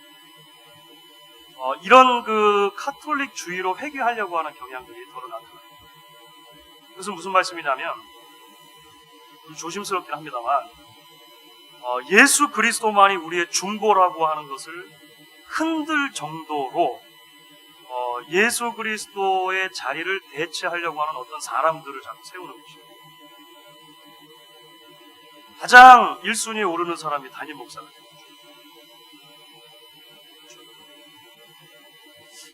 Speaker 1: 이런 그 카톨릭주의로 회귀하려고 하는 경향들이 더러 나타납니다. 그것은 무슨 말씀이냐면 조심스럽긴 합니다만 예수 그리스도만이 우리의 중보라고 하는 것을 흔들 정도로 예수 그리스도의 자리를 대체하려고 하는 어떤 사람들을 자꾸 세우는 것입니다. 가장 1순위에 오르는 사람이 담임 목사가 됩니다.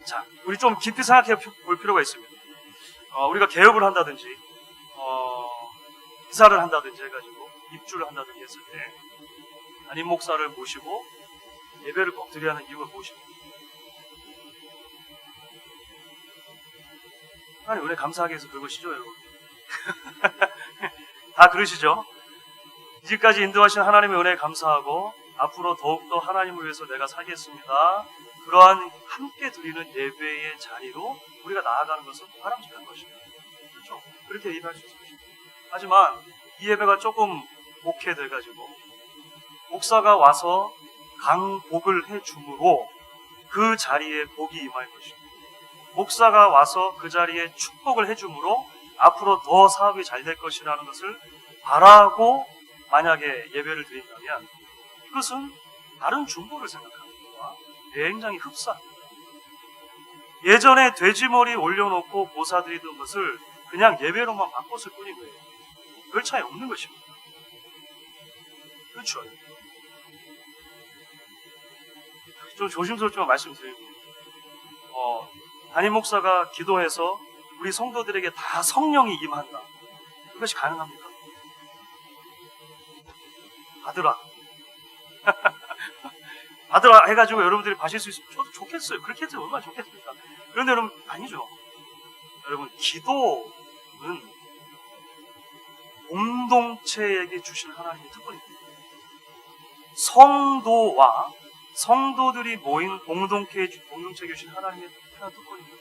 Speaker 1: 자, 우리 좀 깊이 생각해 볼 필요가 있습니다. 우리가 개업을 한다든지 이사를 한다든지 해가지고 입주를 한다든지 했을 때 담임 목사를 모시고 예배를 꼭 드려야 하는 이유가 무엇입니까? 하나님 은혜 감사하게 해서 그것이죠, 여러분. 다 그러시죠? 이제까지 인도하신 하나님의 은혜에 감사하고 앞으로 더욱더 하나님을 위해서 내가 살겠습니다. 그러한 함께 드리는 예배의 자리로 우리가 나아가는 것은 바람직한 것입니다. 그렇죠? 그렇게 예배할 수 있습니다. 하지만 이 예배가 조금 목회돼가지고 목사가 와서 강복을 해줌으로 그 자리에 복이 임할 것입니다. 목사가 와서 그 자리에 축복을 해줌으로 앞으로 더 사업이 잘 될 것이라는 것을 바라고 만약에 예배를 드린다면 이것은 다른 중보를 생각하는 것과 굉장히 흡사합니다. 예전에 돼지머리 올려놓고 보사드리던 것을 그냥 예배로만 바꿨을 뿐인 거예요. 별 차이 없는 것입니다. 그렇죠. 좀 조심스럽지만 말씀드리고, 담임 목사가 기도해서 우리 성도들에게 다 성령이 임한다. 그것이 가능합니까? 받으라. 받으라 해가지고 여러분들이 받을 수 있으면 저도 좋겠어요. 그렇게 해도 얼마나 좋겠습니까? 그런데 여러분, 아니죠. 여러분, 기도는 공동체에게 주신 하나님의 특권입니다. 성도와 성도들이 모인 공동체에 주신 하나님의 하나 특권입니다.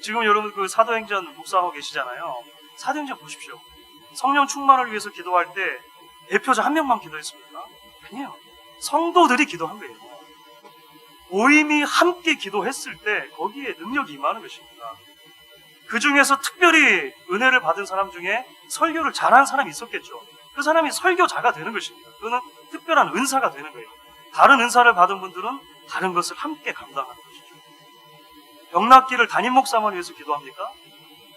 Speaker 1: 지금 여러분 그 사도행전 묵상하고 계시잖아요. 사도행전 보십시오. 성령 충만을 위해서 기도할 때 대표자 한 명만 기도했습니까? 아니에요. 성도들이 기도한 거예요. 모임이 함께 기도했을 때 거기에 능력이 임하는 것입니다. 그 중에서 특별히 은혜를 받은 사람 중에 설교를 잘하는 사람이 있었겠죠. 그 사람이 설교자가 되는 것입니다. 그는 특별한 은사가 되는 거예요. 다른 은사를 받은 분들은 다른 것을 함께 감당하는 것이죠. 병 낫기를 담임 목사만 위해서 기도합니까?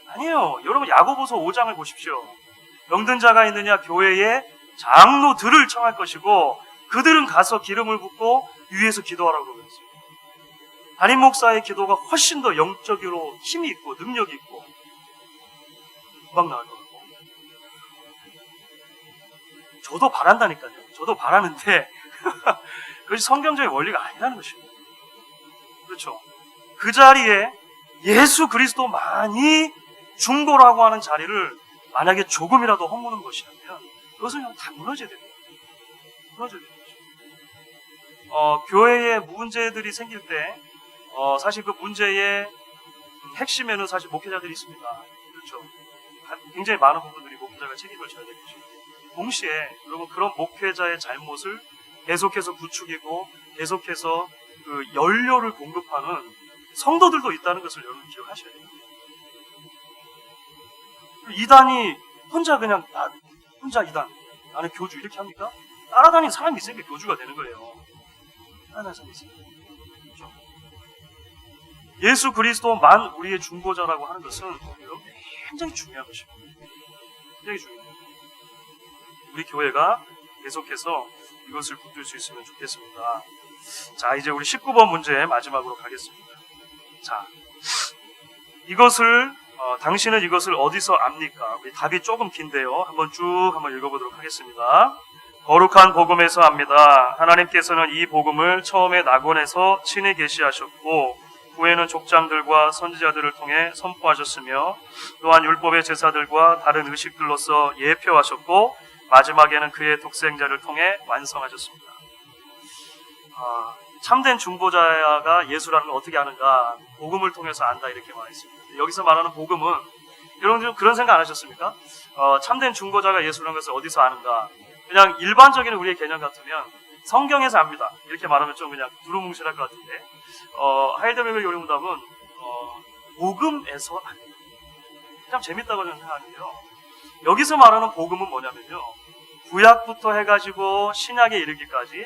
Speaker 1: 아니에요. 여러분 야고보서 5장을 보십시오. 병든 자가 있느냐 교회에 장로들을 청할 것이고 그들은 가서 기름을 붓고 위에서 기도하라고 그랬어요. 담임 목사의 기도가 훨씬 더 영적으로 힘이 있고 능력이 있고 금방 나을 것 같고 저도 바란다니까요. 저도 바라는데 그것이 성경적인 원리가 아니라는 것입니다. 그렇죠. 그 자리에 예수 그리스도만이 중보라고 하는 자리를 만약에 조금이라도 허무는 것이라면 그것은 그냥 다 무너져야 됩니다. 무너져야 됩니다. 교회에 문제들이 생길 때 사실 그 문제의 핵심에는 사실 목회자들이 있습니다. 그렇죠. 굉장히 많은 부분들이 목회자가 책임을 져야 될 것입니다. 동시에 여러분 그런 목회자의 잘못을 계속해서 부추기고 계속해서 그 연료를 공급하는 성도들도 있다는 것을 여러분 기억하셔야 됩니다. 이단이 혼자 그냥 혼자 이단 나는 교주 이렇게 합니까? 따라다니는 사람이 있으니까 교주가 되는 거예요. 따라다니는 사람이 있으니까. 그렇죠? 예수 그리스도만 우리의 중보자라고 하는 것은 여러분 굉장히 중요한 것입니다. 굉장히 중요합니다. 우리 교회가 계속해서 이것을 붙들 수 있으면 좋겠습니다. 자, 이제 우리 19번 문제 마지막으로 가겠습니다. 자, 이것을 당신은 이것을 어디서 압니까? 우리 답이 조금 긴데요. 한번 읽어보도록 하겠습니다. 거룩한 복음에서 압니다. 하나님께서는 이 복음을 처음에 낙원에서 친히 계시하셨고 후에는 족장들과 선지자들을 통해 선포하셨으며 또한 율법의 제사들과 다른 의식들로서 예표하셨고 마지막에는 그의 독생자를 통해 완성하셨습니다. 참된 중보자가 예수라는 걸 어떻게 아는가? 복음을 통해서 안다 이렇게 말했습니다. 여기서 말하는 복음은 여러분 그런 생각 안 하셨습니까? 참된 중보자가 예수라는 것을 어디서 아는가? 그냥 일반적인 우리의 개념 같으면 성경에서 압니다. 이렇게 말하면 좀 그냥 두루뭉실할 것 같은데 하이델베르 요리문답은 복음에서 압니다. 참 재밌다고 저는 생각하는데요. 여기서 말하는 복음은 뭐냐면요. 구약부터 해가지고 신약에 이르기까지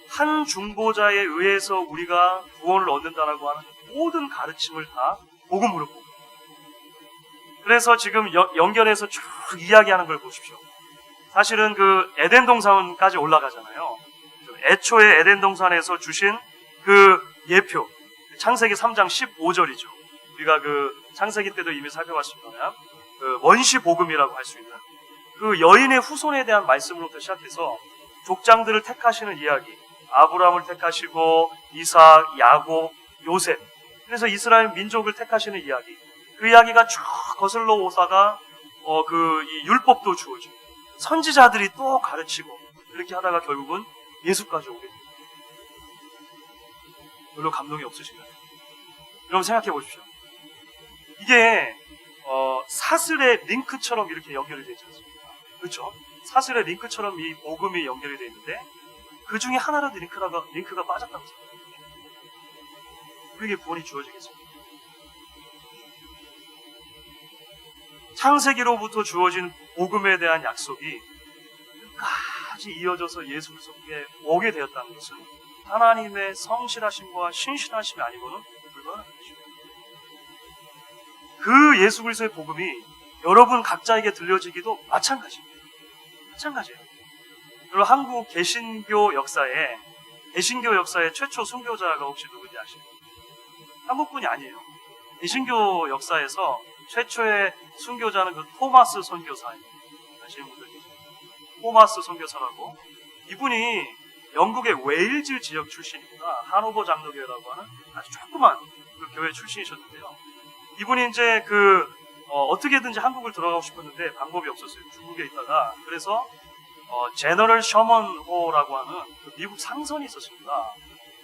Speaker 1: 한 중보자에 의해서 우리가 구원을 얻는다라고 하는 모든 가르침을 다 복음으로 보고 그래서 지금 연결해서 쭉 이야기하는 걸 보십시오. 사실은 그 에덴 동산까지 올라가잖아요. 애초에 에덴 동산에서 주신 그 예표 창세기 3장 15절이죠. 우리가 그 창세기 때도 이미 살펴봤습니다만 그 원시 복음이라고 할 수 있는 그 여인의 후손에 대한 말씀으로부터 시작해서 족장들을 택하시는 이야기, 아브라함을 택하시고 이삭, 야곱, 요셉, 그래서 이스라엘 민족을 택하시는 이야기, 그 이야기가 쭉 거슬러 오다가 이 율법도 주어지고 선지자들이 또 가르치고 이렇게 하다가 결국은 예수까지 오게 됩니다. 별로 감동이 없으신가요? 여러분 생각해 보십시오. 이게 사슬의 링크처럼 이렇게 연결이 되지 않습니까? 그렇죠? 사슬의 링크처럼 이 복음이 연결이 되어 있는데 그 중에 하나라도 링크가 빠졌다고 생각합니다. 우리에게 구원이 주어지겠습니까? 창세기로부터 주어진 복음에 대한 약속이 끝까지 이어져서 예수 그리스도께 오게 되었다는 것은 하나님의 성실하심과 신실하심이 아니고는 불가능한 것입니다. 그 예수 그리스도의 복음이 여러분 각자에게 들려지기도 마찬가지입니다. 마찬가지예요. 여러분 한국 개신교 역사에 최초 순교자가 혹시 누군지 아십니까? 한국분이 아니에요. 개신교 역사에서 최초의 순교자는 그 토마스 선교사입니다. 아시는 분들 계세요? 토마스 선교사라고. 이분이 영국의 웨일즈 지역 출신입니다. 하노버 장로교회라고 하는 아주 조그만 그 교회 출신이셨는데요. 이분이 이제 어떻게든지 한국을 들어가고 싶었는데 방법이 없었어요. 중국에 있다가. 그래서 제너럴 셔먼호라고 하는 그 미국 상선이 있었습니다.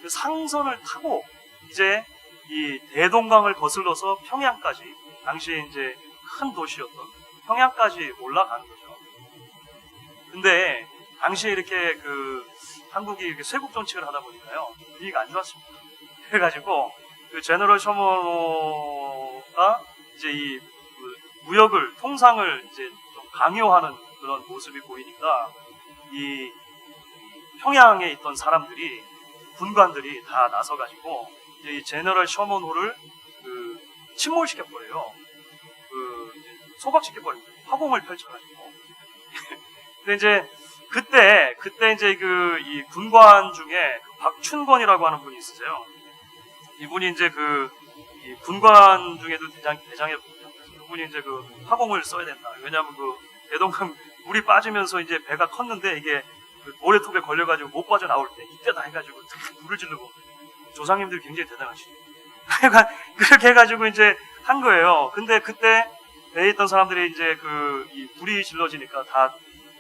Speaker 1: 그 상선을 타고 이제 이 대동강을 거슬러서 평양까지, 당시에 이제 큰 도시였던 평양까지 올라가는 거죠. 근데 당시에 이렇게 한국이 이렇게 쇄국 정책을 하다 보니까요, 분위기가 안 좋았습니다. 그래가지고 그 제너럴 셔먼호가 이제 이 무역을, 통상을 이제 좀 강요하는 그런 모습이 보이니까 이 평양에 있던 사람들이, 군관들이 다 나서가지고 이제 이 제너럴 셔먼호를 침몰시켜버려요. 소박시켜버립니다. 화공을 펼쳐가지고. 근데 이제 그때 이제 이 군관 중에 박춘권이라고 하는 분이 있으세요. 이분이 이제 이 군관 중에도 대장에 그분이 이제 화공을 써야 된다. 왜냐하면 대동강 물이 빠지면서 이제 배가 컸는데 이게 모래톱에 걸려가지고 못 빠져나올 때 이때다 해가지고 불을 지르고, 조상님들이 굉장히 대단하시죠. 그렇게 해가지고 이제 한 거예요. 근데 그때 배에 있던 사람들이 이제 이 불이 질러지니까 다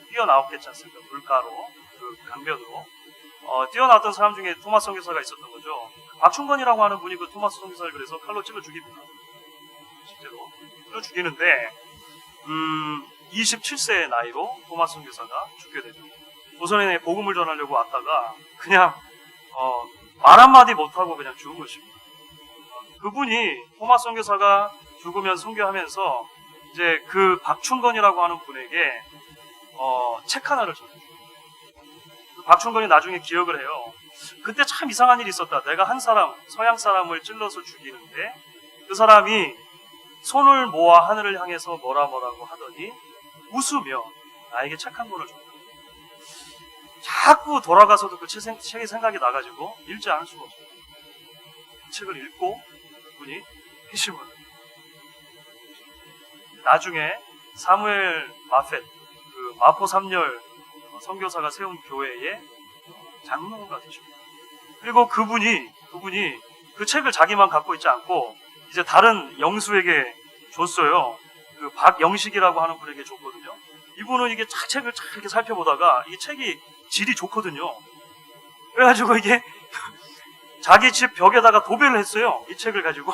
Speaker 1: 뛰어나왔겠지 않습니까? 물가로, 강변으로. 뛰어나왔던 사람 중에 토마스 선교사가 있었던 거죠. 박충건이라고 하는 분이 그 토마스 선교사를 그래서 칼로 찔러 죽입니다. 실제로. 찔러 죽이는데, 27세의 나이로 토마스 선교사가 죽게 되죠. 조선에 복음을 전하려고 왔다가 그냥 말 한마디 못하고 그냥 죽은 것입니다. 그분이, 토마스 선교사가 죽으면 선교하면서 이제 그 박충건이라고 하는 분에게 책 하나를 전해줘요. 박충건이 나중에 기억을 해요. 그때 참 이상한 일이 있었다. 내가 한 사람, 서양 사람을 찔러서 죽이는데 그 사람이 손을 모아 하늘을 향해서 뭐라고 하더니 웃으며 나에게 책 한 권을 줬다. 자꾸 돌아가서도 그 책이 생각이 나가지고 읽지 않을 수가 없어요. 그 책을 읽고 그분이 회심을. 나중에 사무엘 마펫, 마포 3열 선교사가 세운 교회의 장로가 되십니다. 그리고 그분이 그 책을 자기만 갖고 있지 않고 이제 다른 영수에게 줬어요. 박영식이라고 하는 분에게 줬거든요. 이분은 이게 책을 이렇게 살펴보다가 이 책이 질이 좋거든요. 그래가지고 이게 자기 집 벽에다가 도배를 했어요. 이 책을 가지고.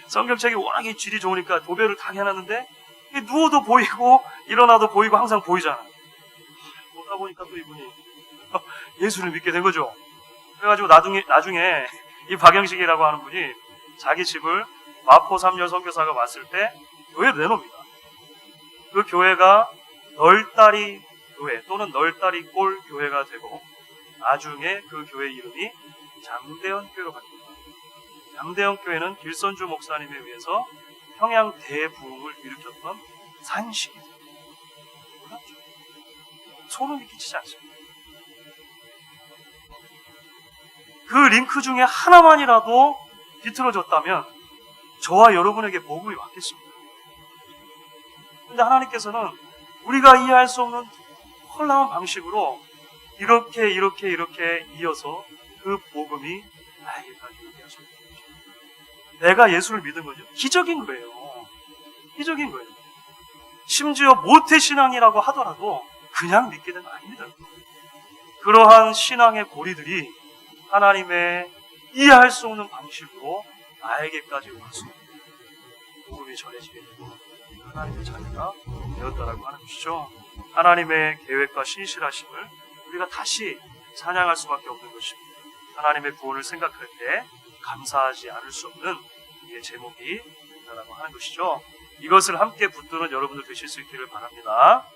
Speaker 1: 성경책이 워낙에 질이 좋으니까 도배를 다 해놨는데 누워도 보이고 일어나도 보이고 항상 보이잖아. 보다 보니까 또 이분이 예수를 믿게 된 거죠. 그래가지고 나중에 이 박영식이라고 하는 분이 자기 집을 마포 3열 선교사가 왔을 때 교회를 내놓습니다. 그 교회가 널다리 교회 또는 널다리 꼴 교회가 되고 나중에 그 교회 이름이 장대현 교회로 바뀝니다. 장대현 교회는 길선주 목사님에 의해서 평양 대부흥을 일으켰던 산식이죠. 몰랐죠? 소름이 끼치지 않습니다. 그 링크 중에 하나만이라도 비틀어졌다면 저와 여러분에게 복음이 왔겠습니다. 근데 하나님께서는 우리가 이해할 수 없는 놀라운 방식으로 이렇게 이어서 그 복음이 나에게까지 오게 하셨습니다. 내가 예수를 믿은 거죠. 기적인 거예요. 기적인 거예요. 심지어 모태신앙이라고 하더라도 그냥 믿게 된 거 아닙니다. 그러한 신앙의 고리들이 하나님의 이해할 수 없는 방식으로 나에게까지 와서 복음이 전해지게 되고 하나님의 자녀가 되었다라고 하는 것이죠. 하나님의 계획과 신실하심을 우리가 다시 찬양할 수밖에 없는 것입니다. 하나님의 구원을 생각할 때 감사하지 않을 수 없는 이게 제목이 된다라고 하는 것이죠. 이것을 함께 붙드는 여러분들 되실 수 있기를 바랍니다.